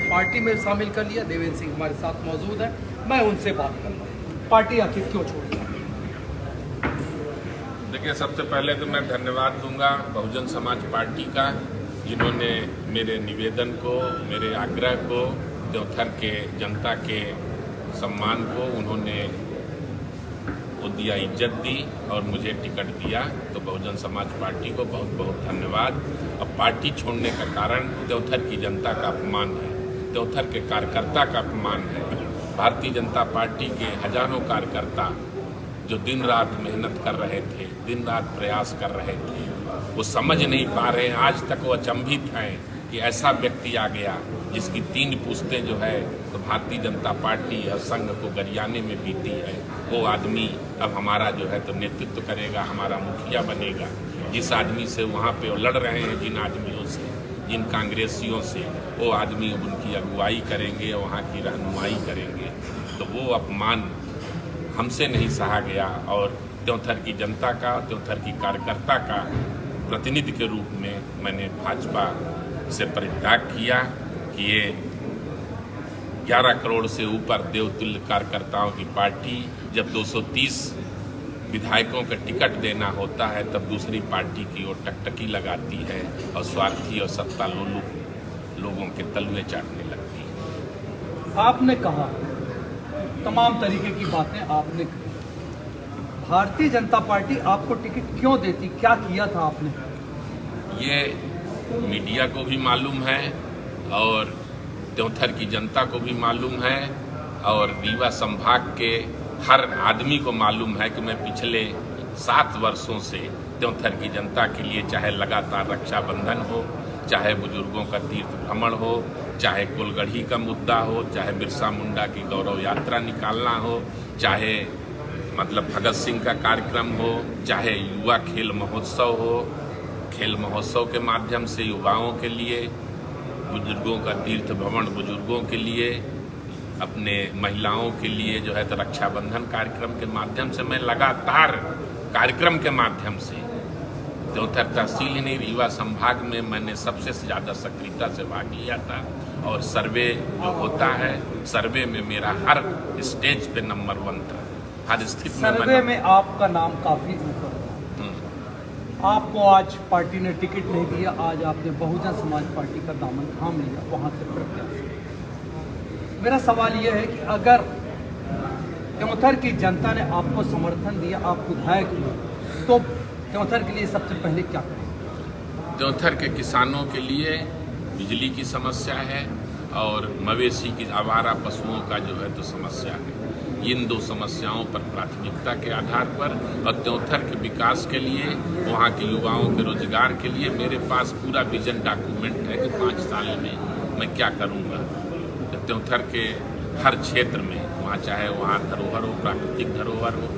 Party में शामिल कर लिया। देवेंद्र सिंह हमारे साथ मौजूद है, मैं उनसे बात कर रहा हूँ। पार्टी आखिर क्यों छोड़ी? देखिए, सबसे पहले तो मैं धन्यवाद दूंगा बहुजन समाज पार्टी का, जिन्होंने मेरे निवेदन को, मेरे आग्रह को, देवथर के जनता के सम्मान को उन्होंने दिया, इज्जत दी और मुझे टिकट दिया। तो बहुजन समाज पार्टी को बहुत बहुत धन्यवाद। अब पार्टी छोड़ने का कारण देवथर की जनता का अपमान है, देवथर के कार्यकर्ता का अपमान है। भारतीय जनता पार्टी के हजारों कार्यकर्ता जो दिन रात मेहनत कर रहे थे, दिन रात प्रयास कर रहे थे, वो समझ नहीं पा रहे हैं। आज तक वो अचंभित हैं कि ऐसा व्यक्ति आ गया जिसकी 3 पुश्तें जो है तो भारतीय जनता पार्टी और संघ को गरियाने में बीती है। वो आदमी अब हमारा जो है तो नेतृत्व करेगा, हमारा मुखिया बनेगा। जिस आदमी से वहाँ पे वो लड़ रहे हैं, जिन आदमियों से, जिन कांग्रेसियों से, वो आदमी उनकी अगुवाई करेंगे, वहाँ की रहनुमाई करेंगे। तो वो अपमान हमसे नहीं सहा गया और देवथर की जनता का, देवथर की कार्यकर्ता का प्रतिनिधि के रूप में मैंने भाजपा से परित्याग किया कि ये 11 करोड़ से ऊपर देवतुल्य कार्यकर्ताओं की पार्टी जब 230 विधायकों का टिकट देना होता है तब दूसरी पार्टी की ओर टकटकी लगाती है और स्वार्थी और सत्ता लोलुप लोगों के तलवे चाटने लगती है। आपने कहा, तमाम तरीके की बातें आपने कही, भारतीय जनता पार्टी आपको टिकट क्यों देती? क्या किया था आपने? ये मीडिया को भी मालूम है और देवथर की जनता को भी मालूम है और रीवा संभाग के हर आदमी को मालूम है कि मैं पिछले 7 वर्षों से देवथर की जनता के लिए, चाहे लगातार रक्षाबंधन हो, चाहे बुजुर्गों का तीर्थ भ्रमण हो, चाहे कुलगढ़ी का मुद्दा हो, चाहे बिरसा मुंडा की गौरव यात्रा निकालना हो, चाहे मतलब भगत सिंह का कार्यक्रम हो, चाहे युवा खेल महोत्सव हो, खेल महोत्सव के माध्यम से युवाओं के लिए, बुजुर्गों का तीर्थ भ्रमण बुजुर्गों के लिए, अपने महिलाओं के लिए जो है तो रक्षाबंधन कार्यक्रम के माध्यम से मैं लगातार कार्यक्रम के माध्यम से देवथर तहसील ही नहीं, रीवा संभाग में मैंने सबसे ज़्यादा सक्रियता से भाग लिया था। और सर्वे जो होता है, सर्वे में मेरा हर स्टेज पे नंबर 1 था, हर स्थिति में। सर्वे में आपका नाम काफी ऊपर था। आपको आज पार्टी ने टिकट नहीं दिया, आज आपने बहुजन समाज पार्टी का दामन थाम लिया, वहां से प्रत्याशी। मेरा सवाल यह है कि अगर देवथर की जनता ने आपको समर्थन दिया, आप विधायक हुए, तो देवथर के लिए सबसे पहले क्या करें? देवथर के किसानों के लिए बिजली की समस्या है और मवेशी की, आवारा पशुओं का जो है तो समस्या है। इन 2 समस्याओं पर प्राथमिकता के आधार पर और देवथर के विकास के लिए, वहाँ के युवाओं के रोजगार के लिए मेरे पास पूरा विजन डॉक्यूमेंट है कि 5 साल में मैं क्या करूँगा। देवथर के हर क्षेत्र में, वहाँ चाहे वहाँ धरोहर हो, प्राकृतिक धरोहर हो,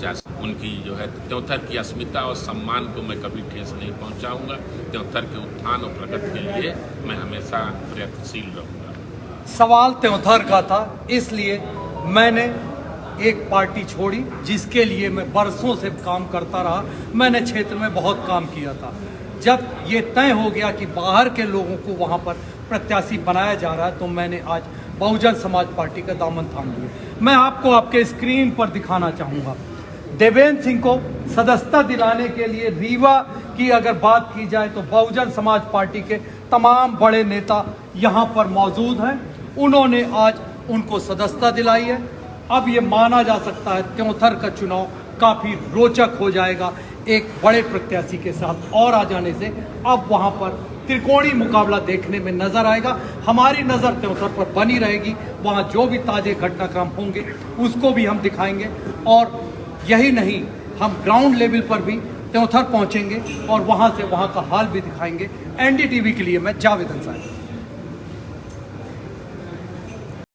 चाहे उनकी जो है देवथर की अस्मिता और सम्मान को मैं कभी ठेस नहीं पहुँचाऊँगा। देवथर के उत्थान और प्रगति के लिए मैं हमेशा प्रयत्नशील रहूँगा। सवाल देवथर का था, इसलिए मैंने एक पार्टी छोड़ी जिसके लिए मैं बरसों से काम करता रहा। मैंने क्षेत्र में बहुत काम किया था। जब ये तय हो गया कि बाहर के लोगों को वहाँ पर प्रत्याशी बनाया जा रहा है, तो मैंने आज बहुजन समाज पार्टी का दामन थाम लिया। मैं आपको आपके स्क्रीन पर दिखाना चाहूँगा, देवेंद्र सिंह को सदस्यता दिलाने के लिए रीवा की अगर बात की जाए तो बहुजन समाज पार्टी के तमाम बड़े नेता यहाँ पर मौजूद हैं। उन्होंने आज उनको सदस्यता दिलाई है। अब ये माना जा सकता है देवथर का चुनाव काफ़ी रोचक हो जाएगा एक बड़े प्रत्याशी के साथ और आ जाने से। अब वहाँ पर त्रिकोणीय मुकाबला देखने में नजर आएगा। हमारी नज़र देवथर पर बनी रहेगी, वहाँ जो भी ताजे घटनाक्रम होंगे उसको भी हम दिखाएंगे। और यही नहीं, हम ग्राउंड लेवल पर भी देवथर पहुँचेंगे और वहाँ से वहाँ का हाल भी दिखाएंगे। NDTV के लिए मैं जावेद अंसारी।